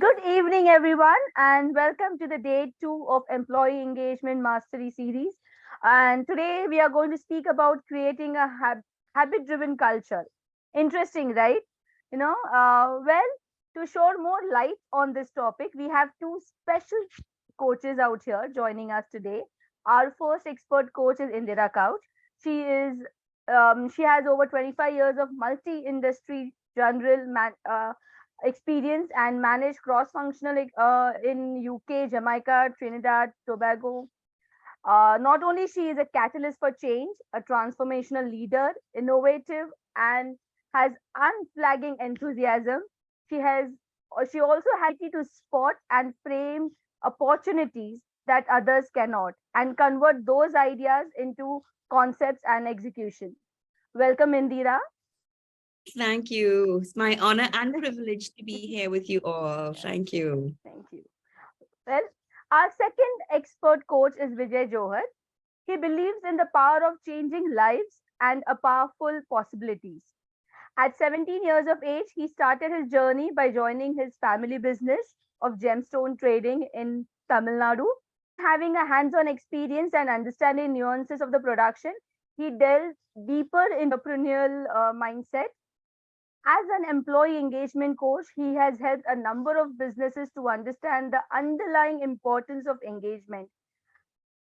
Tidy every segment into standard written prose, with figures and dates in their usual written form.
Good evening, everyone, and welcome to the day two of Employee Engagement Mastery Series. And today we are going to speak about creating a habit driven culture. Interesting, right? To show more light on this topic, we have two special coaches out here joining us today. Our first expert coach is Indira Couch. She has over 25 years of multi-industry experience and managed cross-functional in UK, Jamaica, Trinidad, Tobago. Not only she is a catalyst for change, a transformational leader, innovative, and has unflagging enthusiasm. She has she also has to spot and frame opportunities that others cannot and convert those ideas into concepts and execution. Welcome, Indira. Thank you. It's my honor and privilege to be here with you all. Thank you. Thank you. Well, our second expert coach is Vijay Johar. He believes in the power of changing lives and a powerful possibilities. At 17 years of age, he started his journey by joining his family business of gemstone trading in Tamil Nadu. Having a hands-on experience and understanding nuances of the production, he delved deeper in entrepreneurial mindset. As an employee engagement coach, he has helped a number of businesses to understand the underlying importance of engagement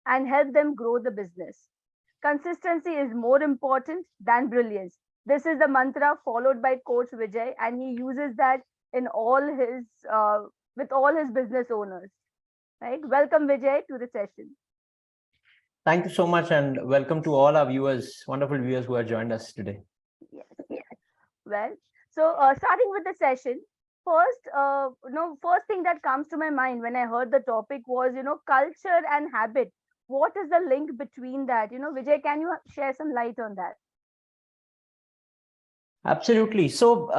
and help them grow the business. Consistency is more important than brilliance. This is the mantra followed by Coach Vijay, and he uses that in all his with all his business owners. Right? Welcome, Vijay, to the session. Thank you so much, and welcome to all our viewers, wonderful viewers who have joined us today. Yes. Well, so starting with the session, first thing that comes to my mind when I heard the topic was, culture and habit. What is the link between that? Vijay, can you share some light on that? Absolutely. So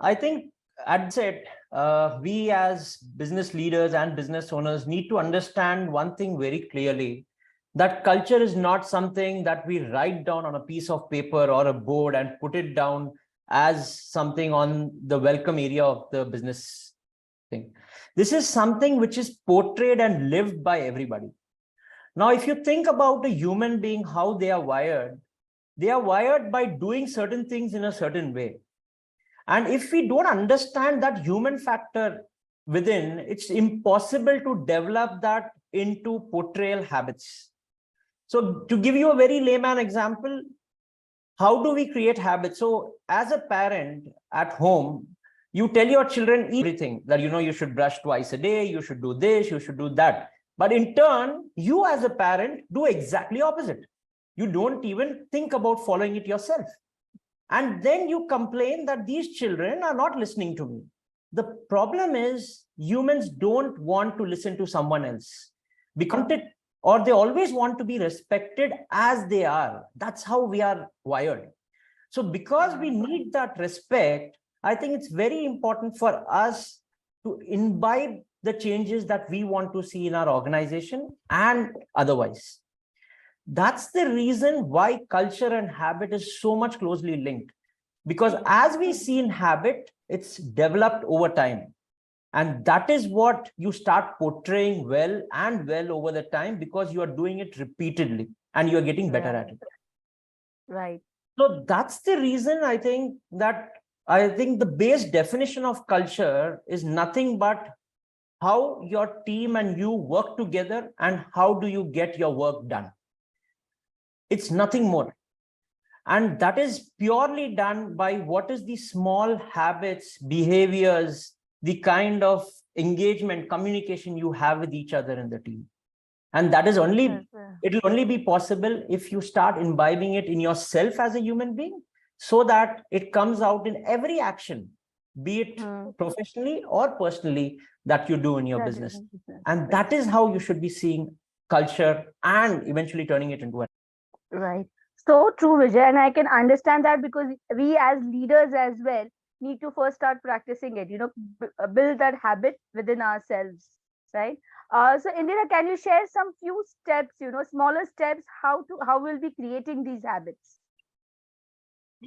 I think at set, we as business leaders and business owners need to understand one thing very clearly, that culture is not something that we write down on a piece of paper or a board and put it down as something on the welcome area of the business thing. This is something which is portrayed and lived by everybody. Now, if you think about a human being, how they are wired by doing certain things in a certain way. And if we don't understand that human factor within, it's impossible to develop that into portrayal habits. So to give you a very layman example, how do we create habits? So as a parent at home, you tell your children everything that, you should brush twice a day, you should do this, you should do that. But in turn, you as a parent do exactly opposite. You don't even think about following it yourself. And then you complain that these children are not listening to me. The problem is humans don't want to listen to someone else. Or they always want to be respected as they are. That's how we are wired. So because we need that respect, I think it's very important for us to imbibe the changes that we want to see in our organization and otherwise. That's the reason why culture and habit is so much closely linked. Because as we see in habit, it's developed over time. And that is what you start portraying well over the time, because you are doing it repeatedly and you're getting better at it. Right. So that's the reason I think the base definition of culture is nothing but how your team and you work together and how do you get your work done. It's nothing more. And that is purely done by what is the small habits, behaviors, the kind of engagement, communication you have with each other in the team. And that is it'll only be possible if you start imbibing it in yourself as a human being, so that it comes out in every action, be it professionally or personally, that you do in your business. And that is how you should be seeing culture and eventually turning it into a. Right. So true, Vijay. And I can understand that because we as leaders as well need to first start practicing it, build that habit within ourselves, right? So Indira, can you share some few steps, smaller steps, how we'll be creating these habits?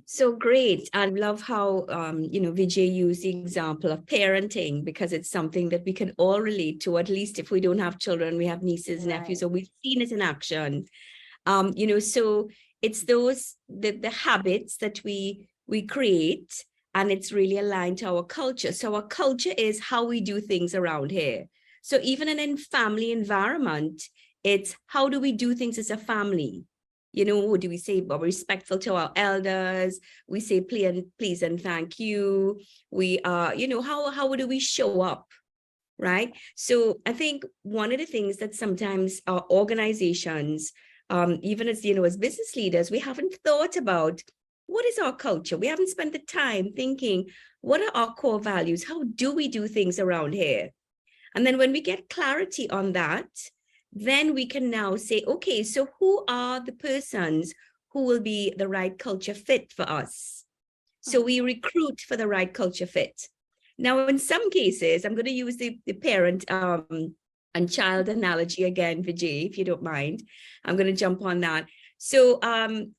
So great. I love how, Vijay used the example of parenting, because it's something that we can all relate to, at least if we don't have children, we have nieces, nephews, or we've seen it in action. So it's the habits that we create, and it's really aligned to our culture. So our culture is how we do things around here. So even in a family environment, it's how do we do things as a family? Do we say we're respectful to our elders? We say please and thank you. We how do we show up? Right. So I think one of the things that sometimes our organizations, even as business leaders, we haven't thought about what is our culture. We haven't spent the time thinking, what are our core values? How do we do things around here? And then when we get clarity on that, then we can now say, okay, so who are the persons who will be the right culture fit for us? So we recruit for the right culture fit. Now, in some cases, I'm going to use the parent and child analogy again, Vijay, if you don't mind. I'm going to jump on that. So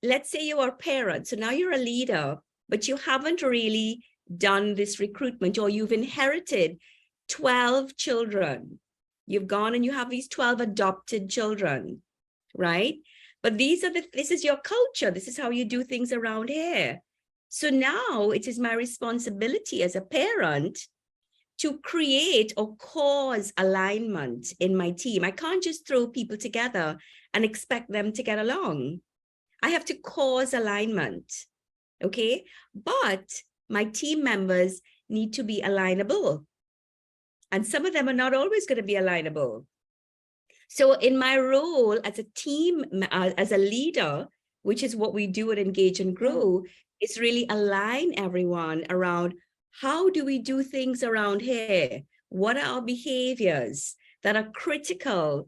let's say you are a parent. So now you're a leader, but you haven't really done this recruitment, or you've inherited 12 children. You've gone and you have these 12 adopted children, right? But this is your culture. This is how you do things around here. So now it is my responsibility as a parent to create or cause alignment in my team. I can't just throw people together and expect them to get along. I have to cause alignment, okay? But my team members need to be alignable. And some of them are not always going to be alignable. So in my role as a team, as a leader, which is what we do at Engage and Grow, is really align everyone around how do we do things around here? What are our behaviors that are critical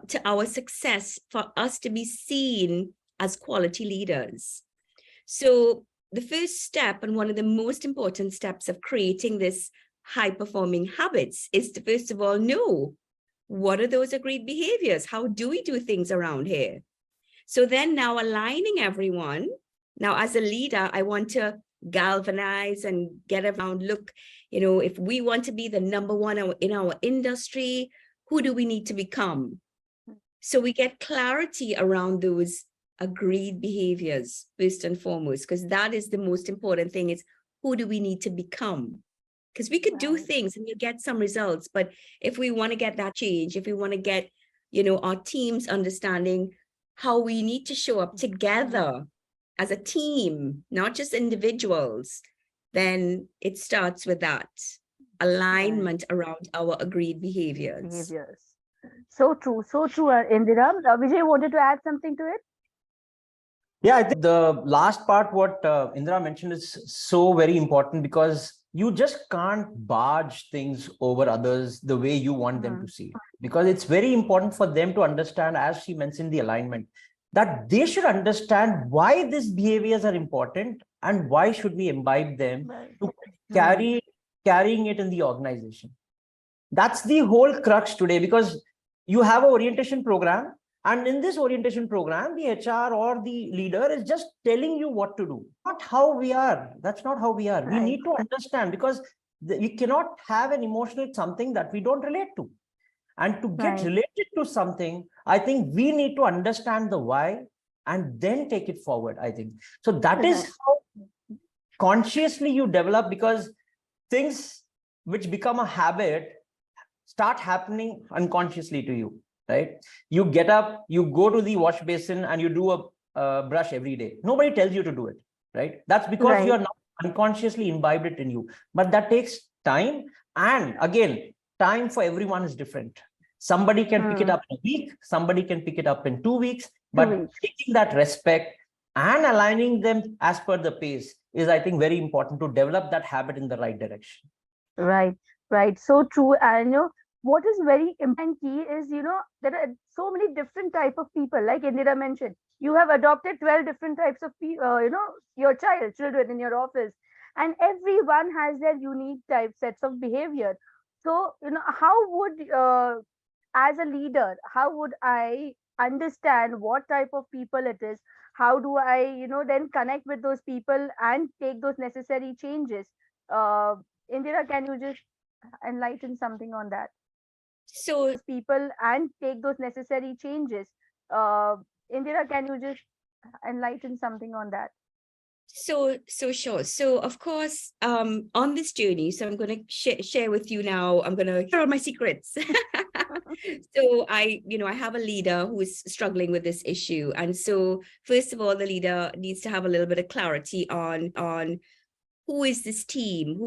to our success for us to be seen as quality leaders? So the first step, and one of the most important steps of creating this high-performing habits, is to first of all know, what are those agreed behaviors? How do we do things around here? So then now aligning everyone. Now, as a leader, I want to galvanize and get around, look, if we want to be the number one in our industry, who do we need to become? So we get clarity around those agreed behaviors, first and foremost, because that is the most important thing, is who do we need to become? Because we could do things and you get some results, but if we want to get that change, if we want to get, our teams understanding how we need to show up together as a team, not just individuals, then it starts with that alignment around our agreed behaviors. So true, Indira. Vijay wanted to add something to it. Yeah, I think the last part, what Indira mentioned, is so very important, because you just can't barge things over others the way you want them to see it. Because it's very important for them to understand, as she mentioned, the alignment, that they should understand why these behaviors are important and why should we imbibe them to carrying it in the organization. That's the whole crux today, because you have an orientation program, and in this orientation program, the HR or the leader is just telling you what to do. Not how we are. That's not how we are. We need to understand, because we cannot have an emotional something that we don't relate to. And to get related to something, I think we need to understand the why and then take it forward, I think. So that is how consciously you develop, because things which become a habit start happening unconsciously to you, right? You get up, you go to the wash basin and you do a brush every day. Nobody tells you to do it, right? That's because you are not unconsciously imbibed it in you. But that takes time. And again, time for everyone is different. Somebody can pick it up in a week, somebody can pick it up in 2 weeks, but taking that respect and aligning them as per the pace is, I think, very important to develop that habit in the right direction. Right. So true. And what is very important key is, there are so many different type of people. Like Indira mentioned, you have adopted 12 different types of people, your children in your office, and everyone has their unique sets of behavior. So, how would, as a leader, how would I understand what type of people it is? how do I, then connect with those people and take those necessary changes? Indira, can you just enlighten something on that? So People and take those necessary changes. Uh, Indira, can you just enlighten something on that? So sure. So of course, on this journey, so I'm going to share with you now, I'm going to share all my secrets. So I have a leader who is struggling with this issue. And so first of all, the leader needs to have a little bit of clarity on who is this team?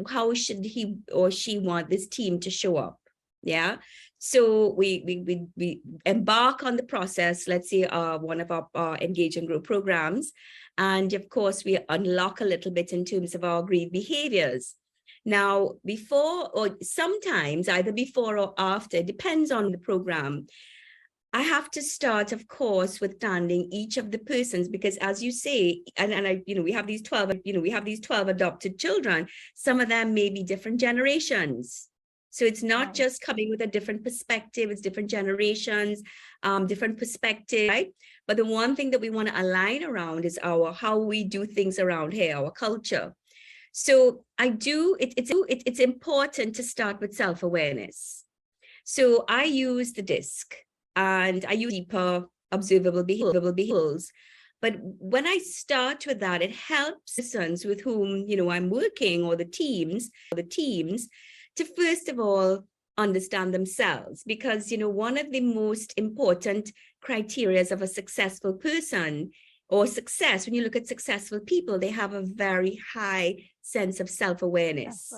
How should he or she want this team to show up? Yeah. So we embark on the process, let's say one of our Engage and Grow programs. And of course, we unlock a little bit in terms of our agreed behaviors. Now, before or sometimes either before or after, depends on the program, I have to start, of course, with standing each of the persons, because as you say, and I, we have these 12 adopted children. Some of them may be different generations. So it's not just coming with a different perspective, it's different generations, different perspective, right? But the one thing that we want to align around is how we do things around here, our culture. So it's important to start with self-awareness. So I use the DISC and I use deeper observable behaviors. But when I start with that, it helps persons with whom, I'm working, or the teams to first of all understand themselves, because, one of the most important criteria of a successful person or success, when you look at successful people, they have a very high sense of self-awareness.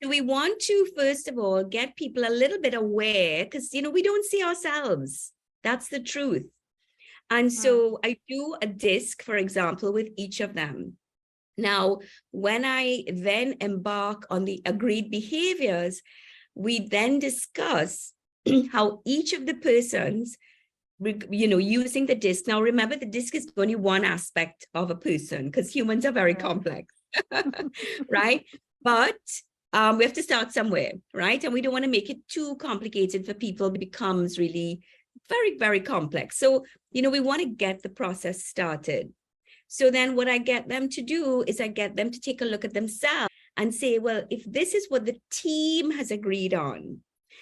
So we want to, first of all, get people a little bit aware, because, we don't see ourselves. That's the truth. And so I do a DISC, for example, with each of them. Now, when I then embark on the agreed behaviors, we then discuss how each of the persons, using the DISC. Now, remember, the DISC is only one aspect of a person, because humans are very complex, right? But we have to start somewhere, right? And we don't want to make it too complicated for people. It becomes really very, very complex. So, we want to get the process started. So then what I get them to do is I get them to take a look at themselves and say, well, if this is what the team has agreed on,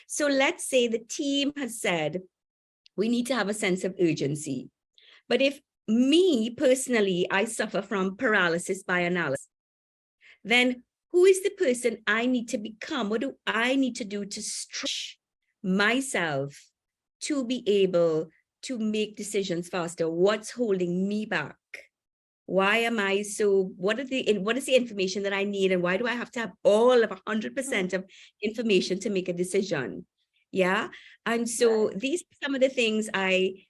so let's say the team has said, we need to have a sense of urgency. But if me personally, I suffer from paralysis by analysis, then who is the person I need to become? What do I need to do to stretch myself to be able to make decisions faster? What's holding me back? Why am I so, what is the information that I need, and why do I have to have all of 100% of information to make a decision? Yeah. And so these are some of the things I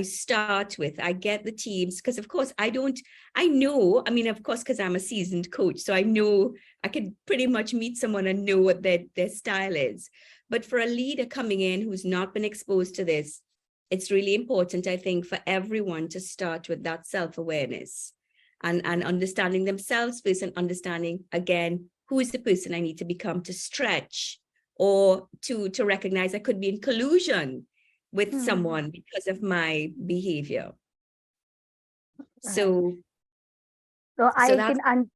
start with. I get the teams, because of course of course, because I'm a seasoned coach, so I know I can pretty much meet someone and know what their style is. But for a leader coming in who's not been exposed to this, it's really important, I think, for everyone to start with that self-awareness and understanding themselves first, and understanding, again, who is the person I need to become to stretch, or to recognize I could be in collusion with someone because of my behavior. So I can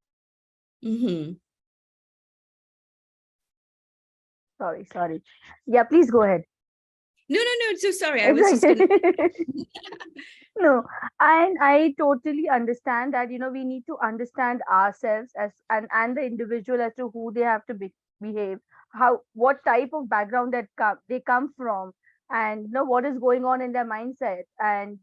sorry. Yeah, please go ahead. No. So sorry. I was just gonna... No, and I totally understand that, we need to understand ourselves and the individual as to who they have to behave, what type of background they come from, and what is going on in their mindset. And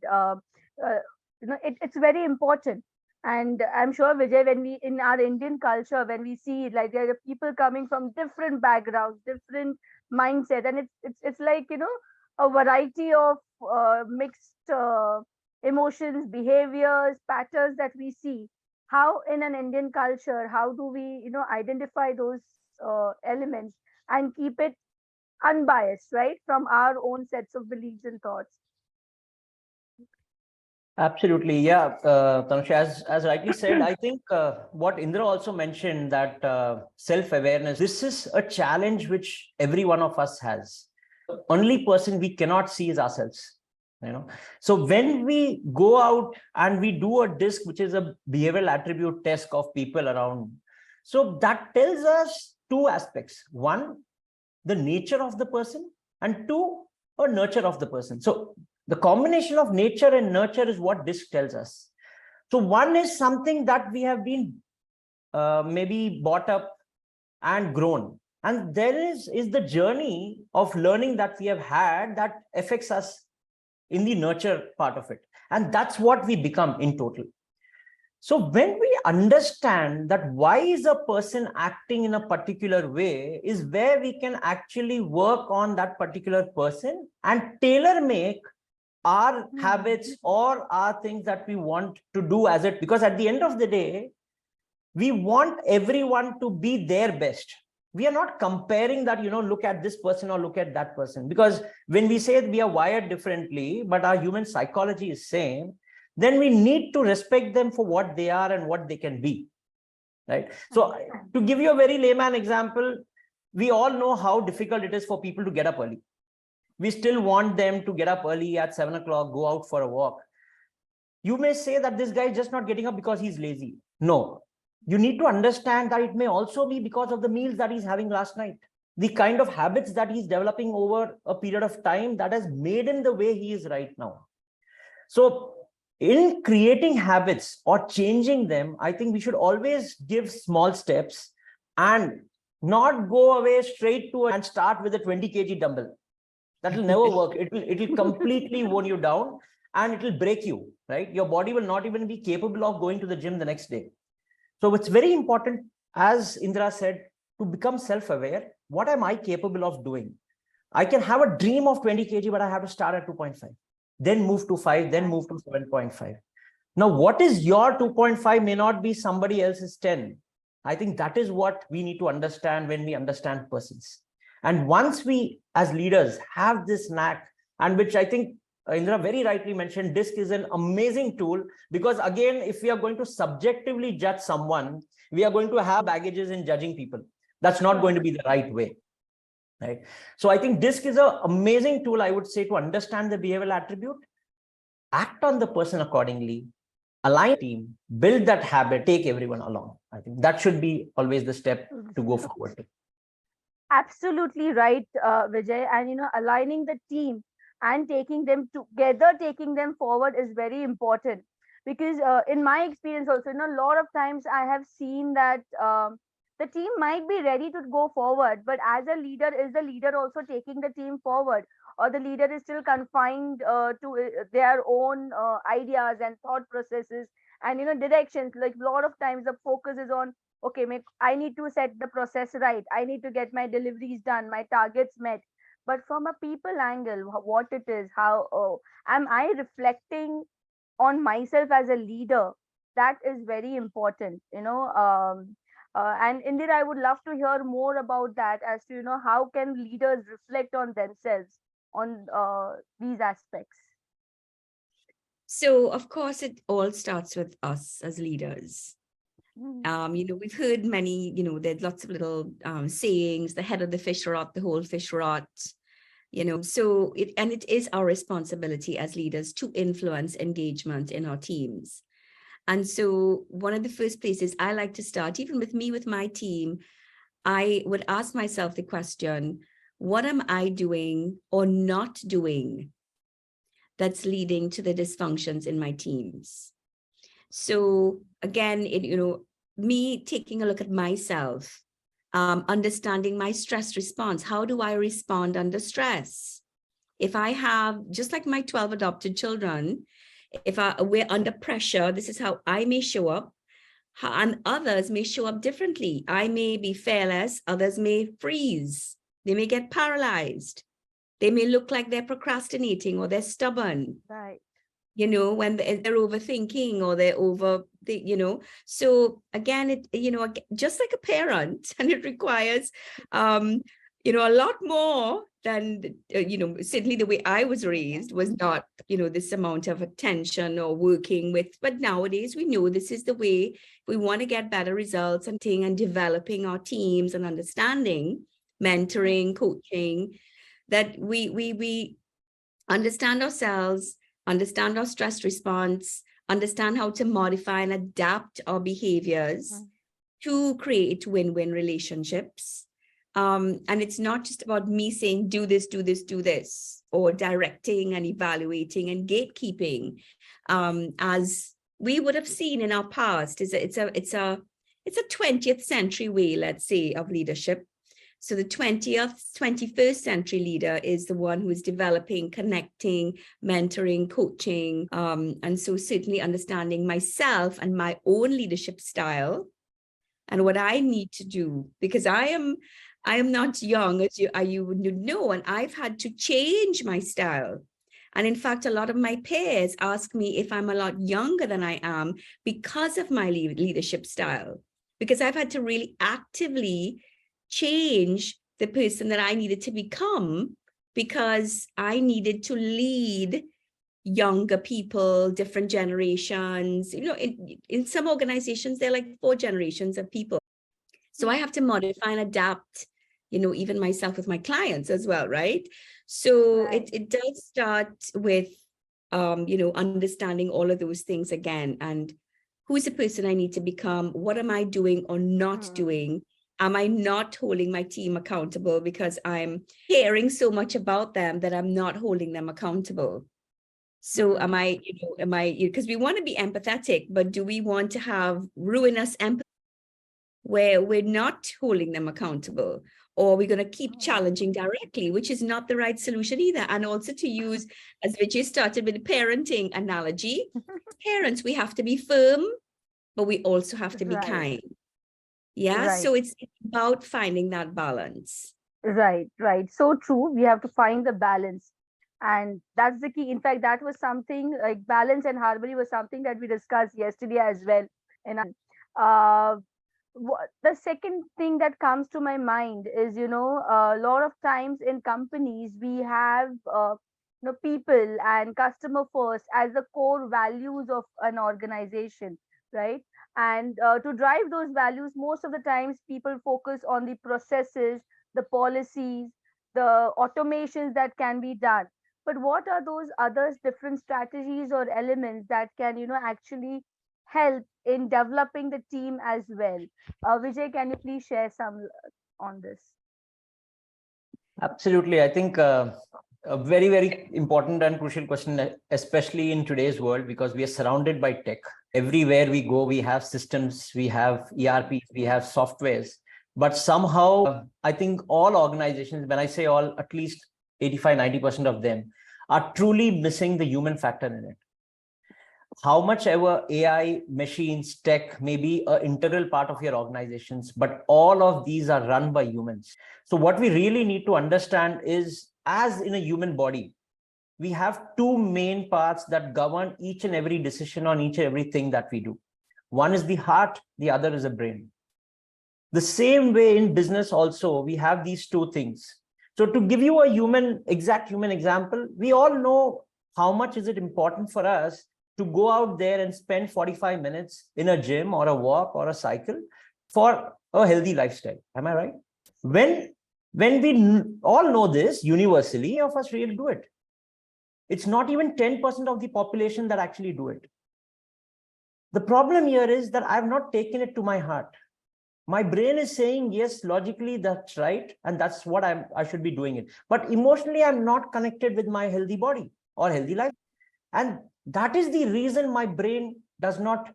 it's very important. And I'm sure, Vijay, when we, in our Indian culture, when we see, like, there are people coming from different backgrounds, different mindset, and it's like, a variety of mixed emotions, behaviors, patterns that we see. How in an Indian culture, how do we, identify those elements and keep it unbiased, right, from our own sets of beliefs and thoughts? Absolutely, yeah. Tanushree, as rightly said, I think what Indira also mentioned, that self-awareness, this is a challenge which every one of us has. The only person we cannot see is ourselves. So when we go out and we do a DISC, which is a behavioral attribute test of people around, so that tells us two aspects. One, the nature of the person, and two, a nurture of the person. So the combination of nature and nurture is what DISC tells us. So one is something that we have been maybe brought up and grown. And there is the journey of learning that we have had that affects us in the nurture part of it. And that's what we become in total. So when we understand that why is a person acting in a particular way is where we can actually work on that particular person and tailor make our habits or our things that we want to do as it, because at the end of the day, we want everyone to be their best. We are not comparing that, look at this person or look at that person, because when we say we are wired differently, but our human psychology is same, then we need to respect them for what they are and what they can be, right? So to give you a very layman example, we all know how difficult it is for people to get up early. We still want them to get up early at 7 o'clock, go out for a walk. You may say that this guy is just not getting up because he's lazy. No, you need to understand that it may also be because of the meals that he's having last night, the kind of habits that he's developing over a period of time that has made him the way he is right now. So in creating habits or changing them, I think we should always give small steps and not go away straight to and start with a 20 kg dumbbell. That will never work. It will completely worn you down and it will break you, right? Your body will not even be capable of going to the gym the next day. So it's very important, as Indira said, to become self-aware. What am I capable of doing? I can have a dream of 20 kg, but I have to start at 2.5, then move to 5, then move to 7.5. Now, what is your 2.5 may not be somebody else's 10. I think that is what we need to understand when we understand persons. And once we, as leaders, have this knack, and which I think Indira very rightly mentioned, DISC is an amazing tool, because again, if we are going to subjectively judge someone, we are going to have baggages in judging people. That's not going to be the right way, right? So I think DISC is an amazing tool, I would say, to understand the behavioral attribute, act on the person accordingly, align the team, build that habit, take everyone along. I think that should be always the step to go forward. Absolutely right, Vijay. And aligning the team and taking them together, taking them forward is very important, because in my experience also, a lot of times I have seen that the team might be ready to go forward, but as a leader, is the leader also taking the team forward, or the leader is still confined to their own ideas and thought processes and directions? Like a lot of times the focus is on, okay, I need to set the process right, I need to get my deliveries done, my targets met. But from a people angle, what it is, how am I reflecting on myself as a leader? That is very important. And Indira, I would love to hear more about that, as to how can leaders reflect on themselves on these aspects. So of course, it all starts with us as leaders. We've heard many, there's lots of little sayings, the head of the fish rot, the whole fish rot, so it is our responsibility as leaders to influence engagement in our teams. And so one of the first places I like to start, even with me, with my team, I would ask myself the question, what am I doing or not doing that's leading to the dysfunctions in my teams? So again, me taking a look at myself, understanding my stress response. How do I respond under stress? If I have, just like my 12 adopted children, if we're under pressure, this is how I may show up, and others may show up differently. I may be fearless, others may freeze. They may get paralyzed. They may look like they're procrastinating or they're stubborn. Right. When they're overthinking or they're so again, just like a parent, and it requires, a lot more than, certainly the way I was raised was not, this amount of attention or working with, but nowadays we know this is the way we want to get better results and developing our teams and understanding, mentoring, coaching, that we understand ourselves, understand our stress response, understand how to modify and adapt our behaviors to create win-win relationships. And it's not just about me saying, do this, do this, do this, or directing and evaluating and gatekeeping, as we would have seen in our past. It's a 20th century way, let's say, of leadership. So the 21st century leader is the one who is developing, connecting, mentoring, coaching, and so certainly understanding myself and my own leadership style and what I need to do, because I am not young, as you would know, and I've had to change my style. And in fact, a lot of my peers ask me if I'm a lot younger than I am because of my leadership style, because I've had to really actively change the person that I needed to become, because I needed to lead younger people, different generations. You know, in some organizations, they're like 4 generations of people. So I have to modify and adapt, you know, even myself with my clients as well, right? So Right. it does start with, you know, understanding all of those things again. And who's the person I need to become? What am I doing or not doing? Am I not holding my team accountable because I'm caring so much about them that I'm not holding them accountable? So am I, because we want to be empathetic, but do we want to have ruinous empathy where we're not holding them accountable? Or are we going to keep challenging directly, which is not the right solution either? And also, to use, as Vijay started with the parenting analogy, parents, we have to be firm, but we also have to be kind. Yeah, Right. so it's about finding that balance. Right. So true. We have to find the balance. And that's the key. In fact, that was something like balance and harmony was something that we discussed yesterday as well. And the second thing that comes to my mind is, a lot of times in companies, we have, people and customer first as the core values of an organization, right? And to drive those values, most of the times people focus on the processes, the policies, the automations that can be done. But what are those other different strategies or elements that can, actually help in developing the team as well? Vijay, can you please share some on this? Absolutely. I think a very, very important and crucial question, especially in today's world, because we are surrounded by tech. Everywhere we go, we have systems, we have ERPs, we have softwares. But somehow, I think all organizations, when I say all, at least 85-90% of them are truly missing the human factor in it. How much ever AI, machines, tech may be an integral part of your organizations, but all of these are run by humans. So what we really need to understand is, as in a human body, we have 2 main parts that govern each and every decision on each and everything that we do. One is the heart, the other is the brain. The same way in business also, we have these 2 things. So to give you a exact human example, we all know how much is it important for us to go out there and spend 45 minutes in a gym or a walk or a cycle for a healthy lifestyle. Am I right? When we all know this universally, of us really do it. It's not even 10% of the population that actually do it. The problem here is that I've not taken it to my heart. My brain is saying, yes, logically, that's right. And that's what I should be doing it. But emotionally, I'm not connected with my healthy body or healthy life. And that is the reason my brain does not,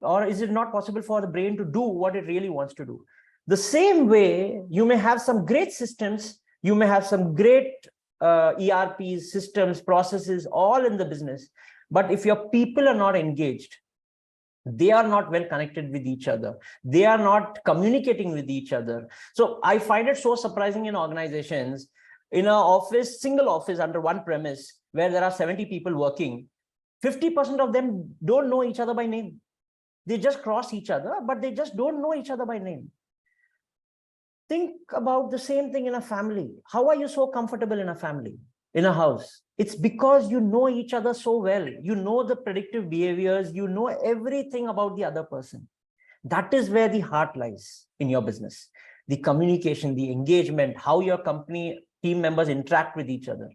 or is it not possible for the brain to do what it really wants to do? The same way, you may have some great systems, you may have some great ERPs, systems, processes, all in the business. But if your people are not engaged, they are not well connected with each other, they are not communicating with each other. So I find it so surprising in organizations, in an office, single office under one premise, where there are 70 people working, 50% of them don't know each other by name. They just cross each other, but they just don't know each other by name. Think about the same thing in a family. How are you so comfortable in a family, in a house? It's because you know each other so well. You know the predictive behaviors, you know everything about the other person. That is where the heart lies in your business. The communication, the engagement, how your company team members interact with each other.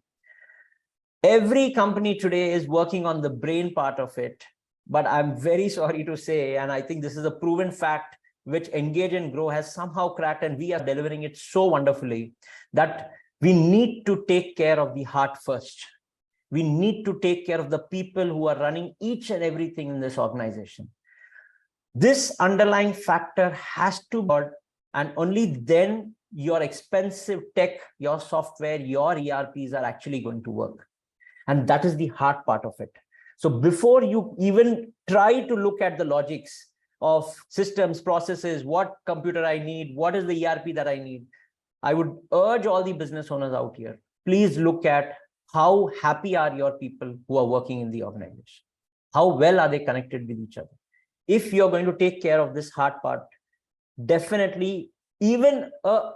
Every company today is working on the brain part of it, but I'm very sorry to say, and I think this is a proven fact which Engage and Grow has somehow cracked, and we are delivering it so wonderfully, that we need to take care of the heart first. We need to take care of the people who are running each and everything in this organization. This underlying factor has to be, and only then your expensive tech, your software, your ERPs are actually going to work. And that is the hard part of it. So before you even try to look at the logics of systems, processes, what computer I need, what is the ERP that I need, I would urge all the business owners out here, please look at how happy are your people who are working in the organization. How well are they connected with each other? If you're going to take care of this hard part, definitely even a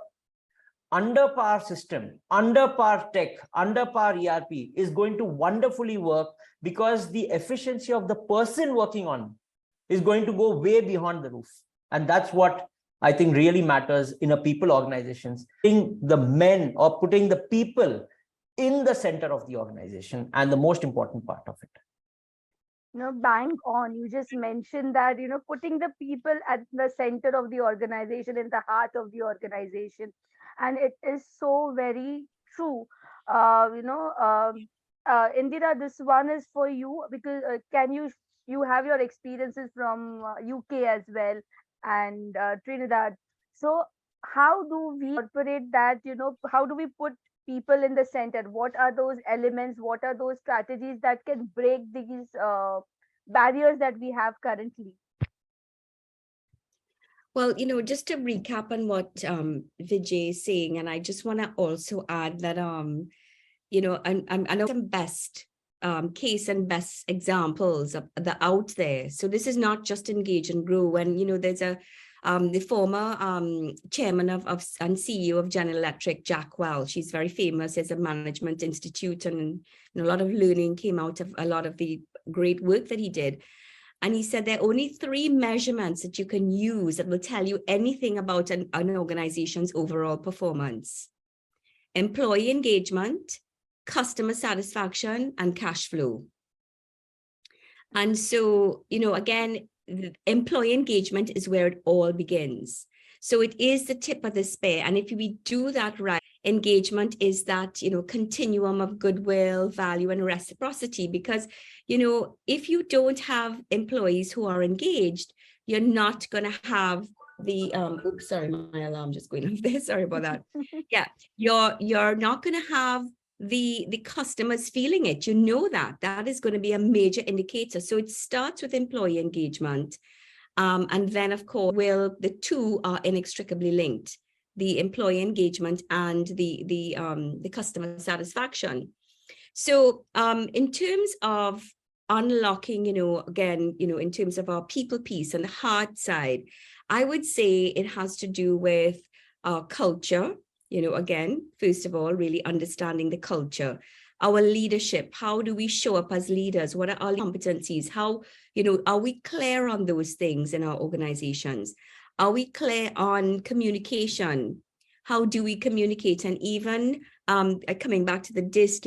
under par system, under par tech, under par ERP is going to wonderfully work, because the efficiency of the person working on is going to go way beyond the roof. And that's what I think really matters in a people organizations, putting the men or putting the people in the center of the organization, and the most important part of it. Bang on. You just mentioned that, putting the people at the center of the organization, in the heart of the organization. And it is so very true. Indira, this one is for you, because you have your experiences from UK as well, and Trinidad. So how do we incorporate that, how do we put people in the center? What are those elements? What are those strategies that can break these barriers that we have currently? Well, just to recap on what Vijay is saying, and I just want to also add that, I know some best case and best examples of the out there. So this is not just Engage and Grow. And, there's the former chairman of and CEO of General Electric, Jack Welch. She's very famous as a management institute, and a lot of learning came out of a lot of the great work that he did. And he said there are only 3 measurements that you can use that will tell you anything about an organization's overall performance: employee engagement, customer satisfaction, and cash flow. And so, again, employee engagement is where it all begins. So it is the tip of the spear. And if we do that right, engagement is that, continuum of goodwill, value, and reciprocity. Because, if you don't have employees who are engaged, you're not going to have the, oops, sorry, my alarm just going off there. Sorry about that. Yeah, you're not going to have the customers feeling it. That is going to be a major indicator. So it starts with employee engagement. And then, of course, the two are inextricably linked: the employee engagement and the customer satisfaction. So in terms of unlocking, again, in terms of our people piece and the hard side, I would say it has to do with our culture. Again, first of all, really understanding the culture, our leadership. How do we show up as leaders? What are our competencies? How, are we clear on those things in our organizations? Are we clear on communication? How do we communicate? And even coming back to the DISC,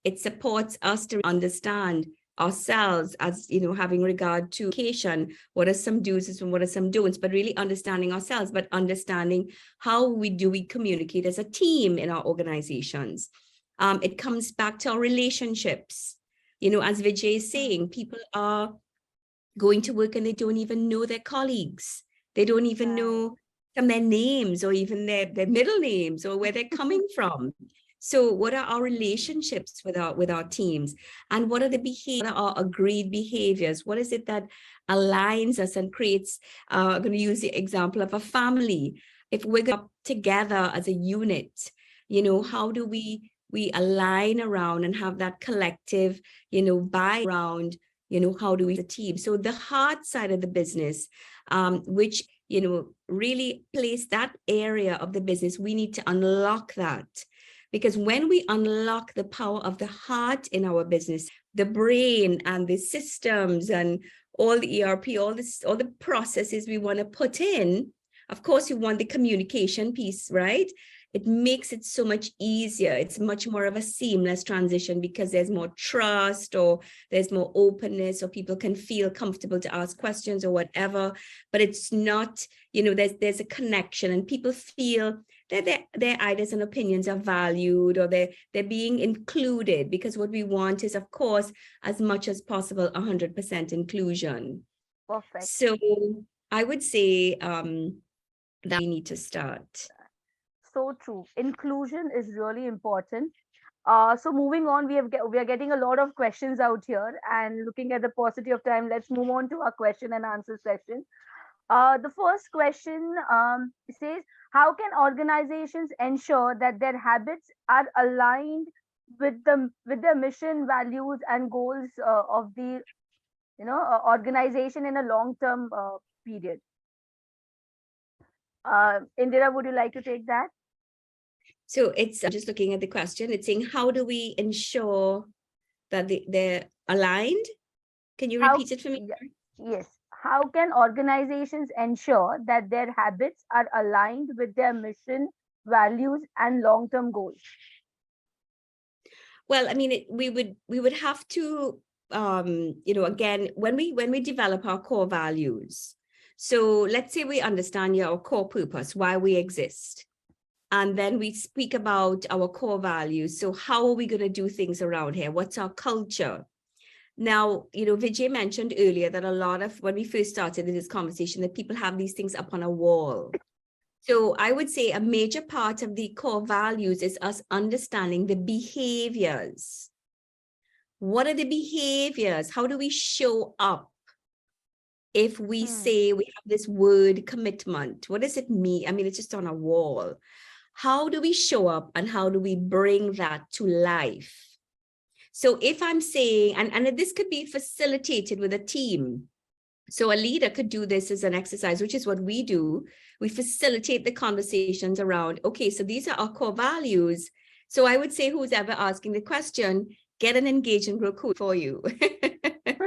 it supports us to understand ourselves as, having regard to communication. What are some do's and what are some don'ts? But really understanding ourselves, but understanding how do we communicate as a team in our organizations. It comes back to our relationships. As Vijay is saying, people are going to work and they don't even know their colleagues. They don't even know some of their names, or even their middle names, or where they're coming from. So what are our relationships with our teams? And what are the behaviors, our agreed behaviors? What is it that aligns us and creates, I'm going to use the example of a family. If we're going together as a unit, how do we align around and have that collective, buy around, how do we the team? So the hard side of the business, which, really place that area of the business, we need to unlock that. Because when we unlock the power of the heart in our business, the brain and the systems and all the ERP, all the processes we want to put in, of course, you want the communication piece, right? it makes it so much easier. It's much more of a seamless transition because there's more trust, or there's more openness, or people can feel comfortable to ask questions or whatever. But it's not, there's a connection, and people feel that their ideas and opinions are valued, or they're being included, because what we want is, of course, as much as possible, 100% inclusion. Perfect. So I would say that we need to start. So true. Inclusion is really important. So moving on, we are getting a lot of questions out here, and looking at the paucity of time, let's move on to our question and answer session. The first question says, how can organizations ensure that their habits are aligned with their mission, values, and goals of the organization in a long term period? Indira, would you like to take that? So it's just looking at the question. It's saying, how do we ensure that they're aligned? Can you repeat it for me? Yes. How can organizations ensure that their habits are aligned with their mission, values, and long-term goals? Well, I mean, we would have to, again, when we develop our core values. So let's say we understand our core purpose, why we exist. And then we speak about our core values. So how are we going to do things around here? What's our culture? Now, Vijay mentioned earlier that a lot of, when we first started this conversation, that people have these things up on a wall. So I would say a major part of the core values is us understanding the behaviors. What are the behaviors? How do we show up? If we say we have this word commitment, what does it mean? I mean, it's just on a wall. How do we show up, and how do we bring that to life? So if I'm saying, and this could be facilitated with a team. So a leader could do this as an exercise, which is what we do. We facilitate the conversations around, okay, so these are our core values. So I would say, who's ever asking the question, get an engage and grow coach for you in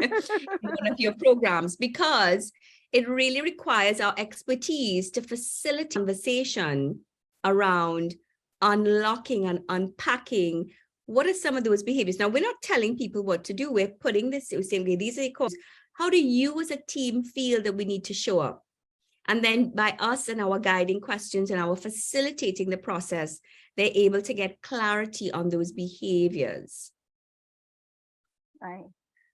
one of your programs, because it really requires our expertise to facilitate conversation around unlocking and unpacking what are some of those behaviors. Now, we're not telling people what to do. We're putting this, we're saying, okay, these are the cores. How do you as a team feel that we need to show up? And then by us and our guiding questions and our facilitating the process, they're able to get clarity on those behaviors.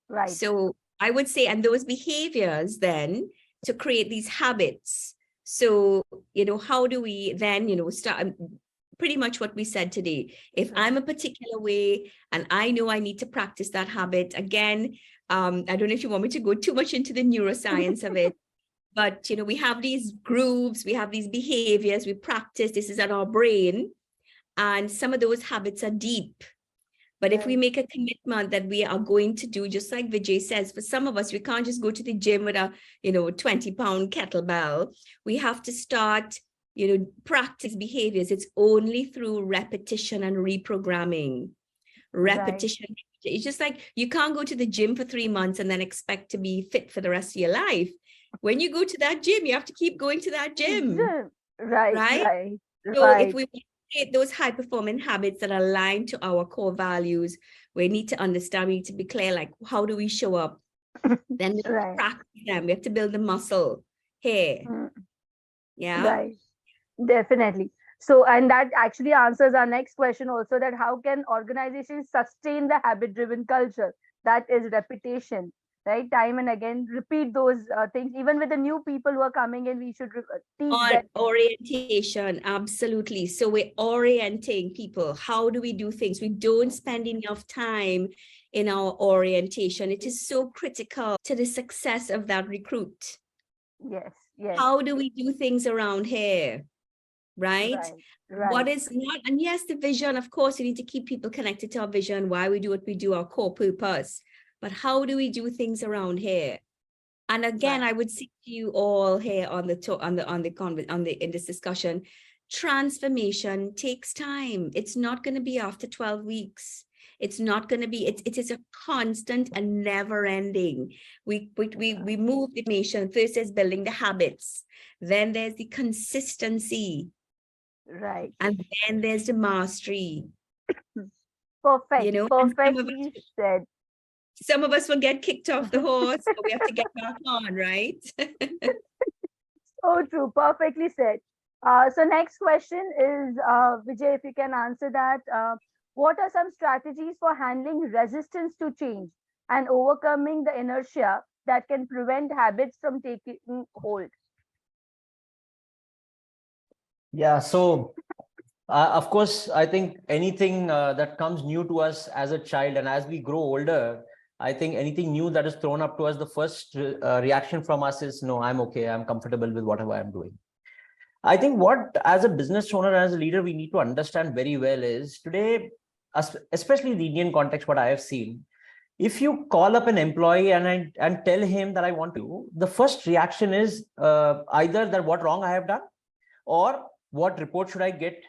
Right. So I would say, and those behaviors then to create these habits. So, how do we then, start pretty much what we said today. If I'm a particular way and I know I need to practice that habit, again, I don't know if you want me to go too much into the neuroscience of it, but, we have these grooves, we have these behaviors, we practice, this is in our brain, and some of those habits are deep. But if we make a commitment that we are going to do, just like Vijay says, for some of us, we can't just go to the gym with a, 20-pound kettlebell. We have to start, practice behaviors. It's only through repetition and reprogramming. Repetition. Right. It's just like you can't go to the gym for 3 months and then expect to be fit for the rest of your life. When you go to that gym, you have to keep going to that gym. Right. So if we create those high performing habits that align to our core values, we need to understand, we need to be clear, like, how do we show up? Then we have to practice them. We have to build the muscle here. Yeah. Right. Definitely. So, and that actually answers our next question also, that how can organizations sustain the habit driven culture? That is repetition, right? Time and again, repeat those things. Even with the new people who are coming in, we should teach them. Orientation, absolutely. So we're orienting people. How do we do things? We don't spend enough time in our orientation. It is so critical to the success of that recruit. Yes. How do we do things around here? Right. What is not, and yes, the vision, of course, we need to keep people connected to our vision, why we do what we do, our core purpose. But how do we do things around here? And again, I would say to you all here on in this discussion, transformation takes time. It's not going to be after 12 weeks. It's not going to be, it is a constant and never ending. We move the nation. First is building the habits. Then there's the consistency. Right. And then there's the mastery, Perfect. and Perfectly said. some of us will get kicked off the horse, but we have to get back on, right? So true. Perfectly said. So next question is, Vijay, if you can answer that. What are some strategies for handling resistance to change and overcoming the inertia that can prevent habits from taking hold? Yeah, so of course, I think anything that comes new to us as a child, and as we grow older, I think anything new that is thrown up to us, the first reaction from us is, no, I'm okay. I'm comfortable with whatever I'm doing. I think what, as a business owner, as a leader, we need to understand very well is today, especially the Indian context, what I have seen, if you call up an employee and tell him that I want to, the first reaction is either that what wrong I have done, or what report should I get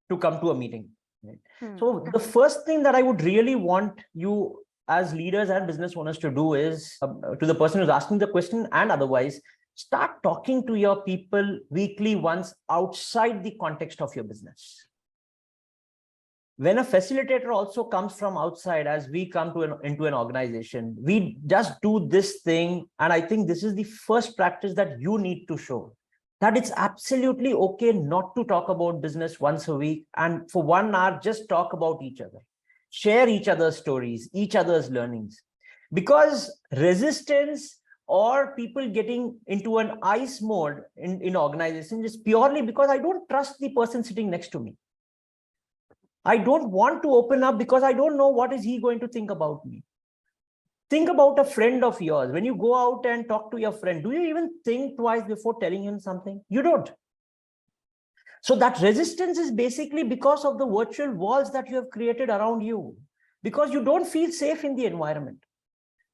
to come to a meeting. Right? So the first thing that I would really want you as leaders and business owners to do is to the person who's asking the question and otherwise, start talking to your people weekly once outside the context of your business. When a facilitator also comes from outside, as we come to into an organization, we just do this thing. And I think this is the first practice that you need to show, that it's absolutely okay not to talk about business once a week. And for 1 hour, just talk about each other, share each other's stories, each other's learnings. Because resistance or people getting into an ice mode in organization is purely because I don't trust the person sitting next to me. I don't want to open up because I don't know what is he going to think about me. Think about a friend of yours. When you go out and talk to your friend, do you even think twice before telling him something? You don't. So that resistance is basically because of the virtual walls that you have created around you, because you don't feel safe in the environment.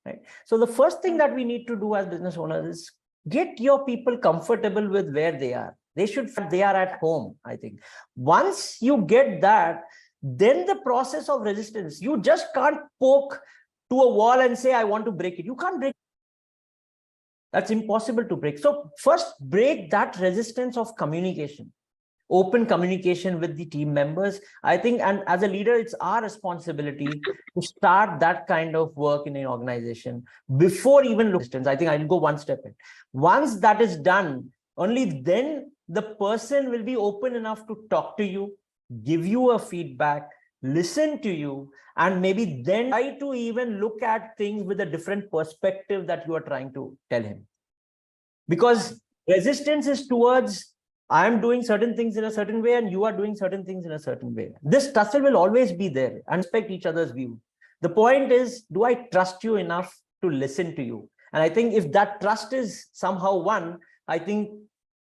Right? So the first thing that we need to do as business owners is get your people comfortable with where they are. They are at home, I think. Once you get that, then the process of resistance, you just can't poke to a wall and say, I want to break it. You can't break it. That's impossible to break. So first, break that resistance of communication. Open communication with the team members, I think, and as a leader, it's our responsibility to start that kind of work in an organization before even resistance. I think I'll go one step in. Once that is done, only then the person will be open enough to talk to you, give you a feedback, listen to you, and maybe then try to even look at things with a different perspective that you are trying to tell him. Because resistance is towards, I'm doing certain things in a certain way and you are doing certain things in a certain way. This tussle will always be there and respect each other's view. The point is, do I trust you enough to listen to you? And I think if that trust is somehow won, I think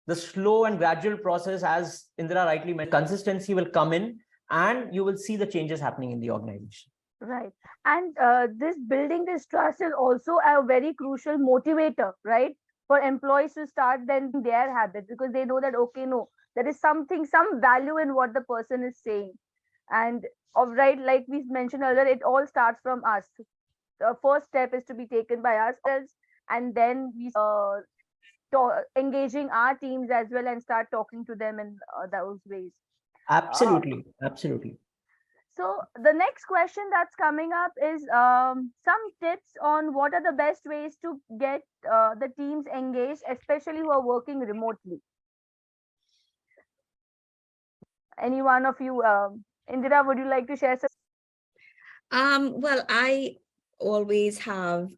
the slow and gradual process, as Indira rightly mentioned, consistency will come in and you will see the changes happening in the organization. Right. And this building this trust is also a very crucial motivator, right? For employees to start then their habits, because they know that, okay, no, there is something, some value in what the person is saying. And right, like we mentioned earlier, it all starts from us. The first step is to be taken by ourselves, and then we engaging our teams as well and start talking to them in those ways. Absolutely. Absolutely. So the next question that's coming up is some tips on what are the best ways to get the teams engaged, especially who are working remotely. Any one of you, Indira, would you like to share some? Well, I always have,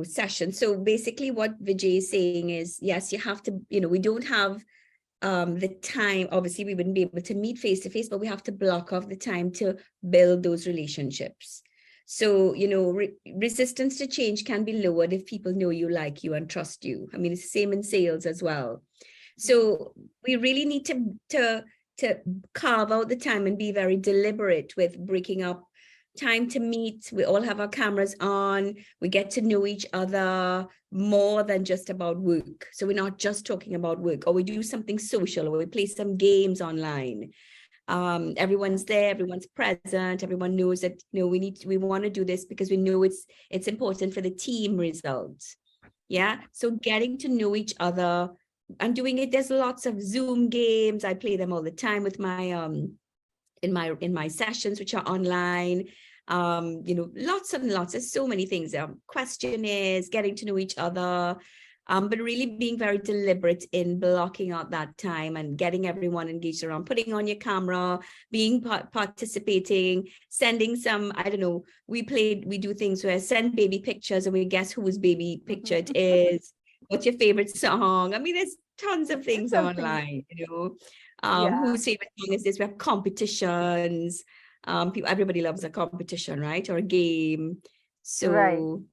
sessions. So basically what Vijay is saying is, yes, you have to, we don't have the time. Obviously, we wouldn't be able to meet face to face, but we have to block off the time to build those relationships. So, resistance to change can be lowered if people know you, like you, and trust you. I mean, it's the same in sales as well. So we really need to carve out the time and be very deliberate with breaking up time to meet. We all have our cameras on. We get to know each other more than just about work. So we're not just talking about work, or we do something social, or we play some games online. Everyone's there, everyone's present, everyone knows that, we want to do this because we know it's important for the team results. Yeah. So getting to know each other and doing it. There's lots of Zoom games. I play them all the time with my in my sessions, which are online. Lots and lots. There's so many things. Questionnaires, getting to know each other, but really being very deliberate in blocking out that time and getting everyone engaged around, putting on your camera, being participating, sending some, I don't know, we do things where send baby pictures and we guess whose baby picture it is. What's your favorite song? I mean, there's tons of things online, whose favorite song is this? We have competitions. Everybody loves a competition, right? Or a game. So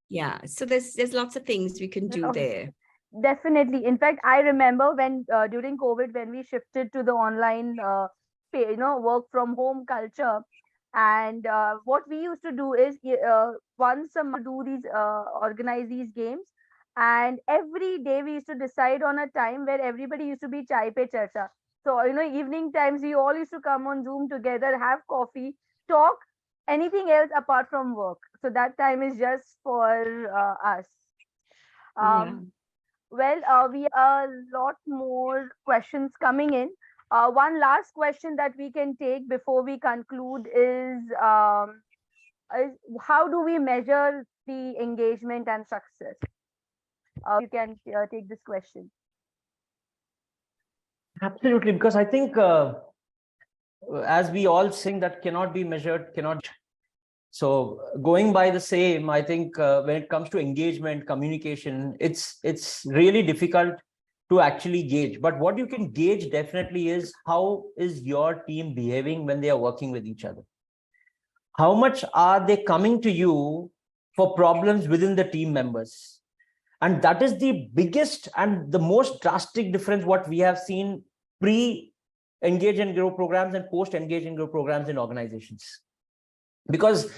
yeah, so there's lots of things we can do there. Definitely. In fact, I remember when during COVID, when we shifted to the online, work from home culture, and what we used to do is once a month do these organize these games, and every day we used to decide on a time where everybody used to be chai pe charcha. So evening times we all used to come on Zoom together, have coffee, talk anything else apart from work. So that time is just for us. Well, we have a lot more questions coming in. One last question that we can take before we conclude is how do we measure the engagement and success? You can take this question. Absolutely, because I think as we all sing, that cannot be measured, cannot. So going by the same, I think when it comes to engagement, communication, it's really difficult to actually gauge. But what you can gauge definitely is how is your team behaving when they are working with each other? How much are they coming to you for problems within the team members? And that is the biggest and the most drastic difference what we have seen pre-engage and grow programs and post-engage and grow programs in organizations. Because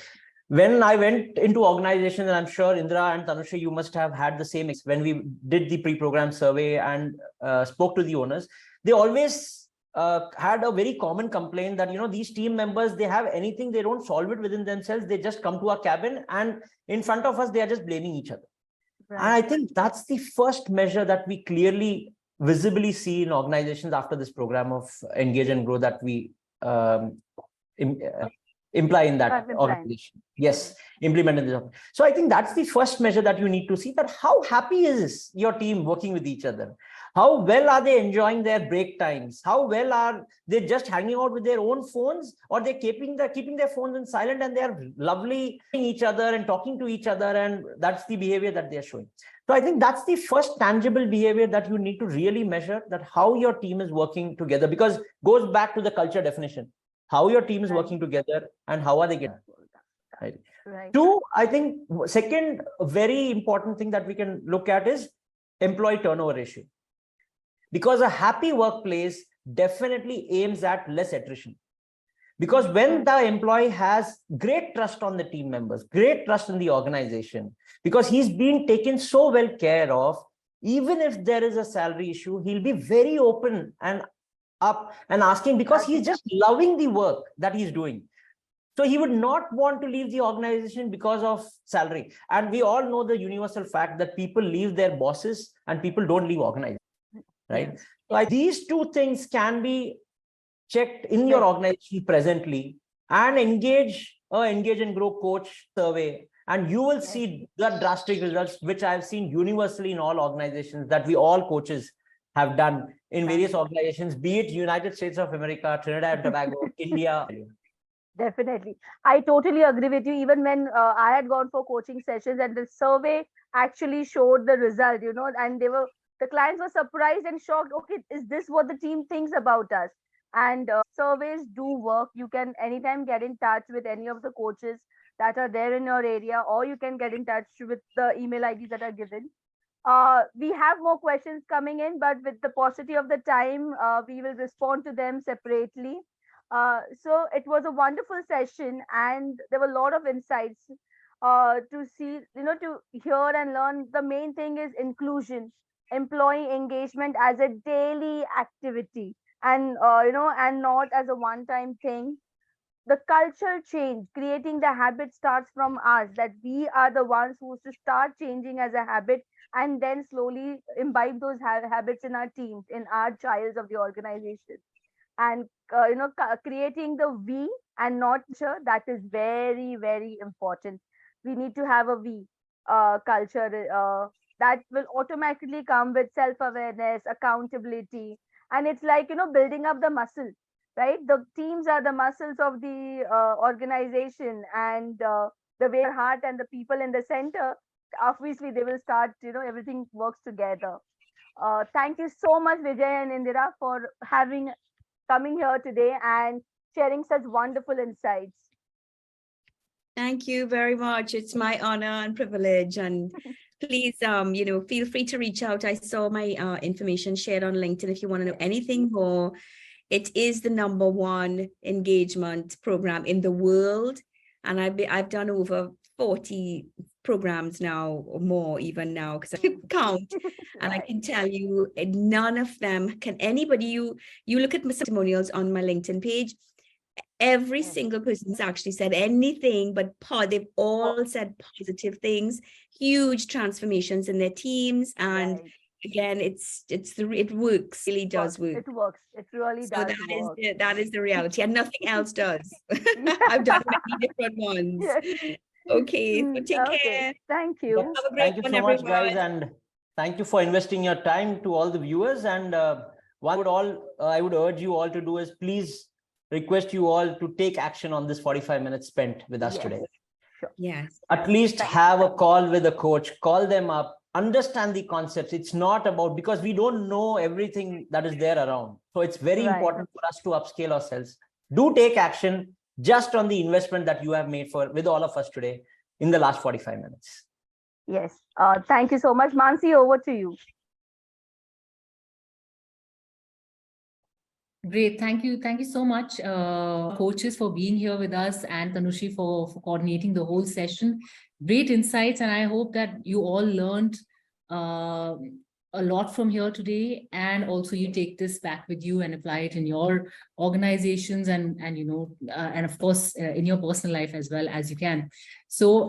when I went into organizations, and I'm sure Indira and Tanushree, you must have had the same, when we did the pre-program survey and spoke to the owners, they always had a very common complaint that, these team members, they have anything, they don't solve it within themselves. They just come to our cabin and in front of us, they are just blaming each other. Right. And I think that's the first measure that we clearly, visibly see in organizations after this program of Engage and Grow that we imply in that organization. Yes, implement in this. So I think that's the first measure that you need to see, that how happy is your team working with each other? How well are they enjoying their break times? How well are they just hanging out with their own phones, or they're keeping their phones in silent and they're lovely each other and talking to each other, and that's the behavior that they're showing. So I think that's the first tangible behavior that you need to really measure, that how your team is working together, because it goes back to the culture definition. How your team is working together and how are they getting right. Two, I think second very important thing that we can look at is employee turnover ratio, because a happy workplace definitely aims at less attrition. Because when the employee has great trust on the team members, great trust in the organization, because he's been taken so well care of, even if there is a salary issue, he'll be very open and up and asking, because he's just loving the work that he's doing. So he would not want to leave the organization because of salary. And we all know the universal fact that people leave their bosses and people don't leave organizations, right? Yes. So these two things can be checked in your organization presently, and engage and grow coach survey, and you will see the drastic results, which I've seen universally in all organizations that we all coaches have done in various organizations, be it United States of America, Trinidad and Tobago, India. Definitely. I totally agree with you. Even when I had gone for coaching sessions and the survey actually showed the result, and the clients were surprised and shocked. Okay, is this what the team thinks about us? And surveys do work. You can anytime get in touch with any of the coaches that are there in your area, or you can get in touch with the email IDs that are given. We have more questions coming in, but with the paucity of the time, we will respond to them separately. So it was a wonderful session, and there were a lot of insights to see, to hear and learn. The main thing is inclusion, employee engagement as a daily activity, and and not as a one-time thing. The culture change, creating the habit starts from us, that we are the ones who to start changing as a habit and then slowly imbibe those habits in our teams, in our childs of the organization. And creating the we and not sure, that is very, very important. We need to have a we culture that will automatically come with self-awareness, accountability, and it's like, building up the muscle, right? The teams are the muscles of the organization, and the way heart and the people in the center, obviously they will start, everything works together. Thank you so much, Vijay and Indira, for coming here today and sharing such wonderful insights. Thank you very much. It's my honor and privilege. And please, feel free to reach out. I saw my information shared on LinkedIn if you want to know anything more. It is the #1 engagement program in the world. And I've done over 40 programs now, or more even now, because I count. And I can tell you, none of them can anybody, you look at my testimonials on my LinkedIn page, every single person's actually said anything but they've all said positive things, huge transformations in their teams. And again, it works, really does work. It works. It really so does work. that is the reality, and nothing else does. I've done many different ones. Okay, so take care. Thank you. Have a great Thank you one, so everyone. much, guys, and thank you for investing your time to all the viewers. And I would urge you all to do is please request you all to take action on this 45 minutes spent with us today. Sure. Yes. At least have a call with a coach, call them up, understand the concepts. It's not about, because we don't know everything that is there around. So it's very important for us to upscale ourselves. Do take action just on the investment that you have made with all of us today in the last 45 minutes. Yes. Thank you so much. Mansi, over to you. Great. Thank you. Thank you so much, coaches, for being here with us, and Tanushree for coordinating the whole session. Great insights. And I hope that you all learned a lot from here today, and also you take this back with you and apply it in your organizations and of course in your personal life as well as you can. So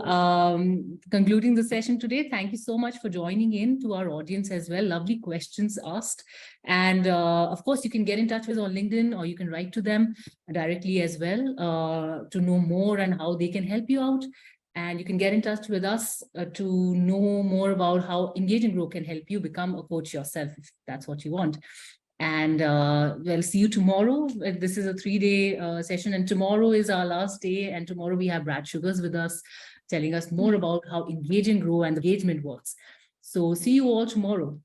concluding the session today, thank you so much for joining in, to our audience as well. Lovely questions asked. And of course, you can get in touch with us on LinkedIn, or you can write to them directly as well to know more and how they can help you out. And you can get in touch with us to know more about how Engage and Grow can help you become a coach yourself, if that's what you want. And we'll see you tomorrow. This is a 3-day session, and tomorrow is our last day. And tomorrow we have Brad Sugars with us, telling us more about how Engage and Grow and engagement works. So see you all tomorrow.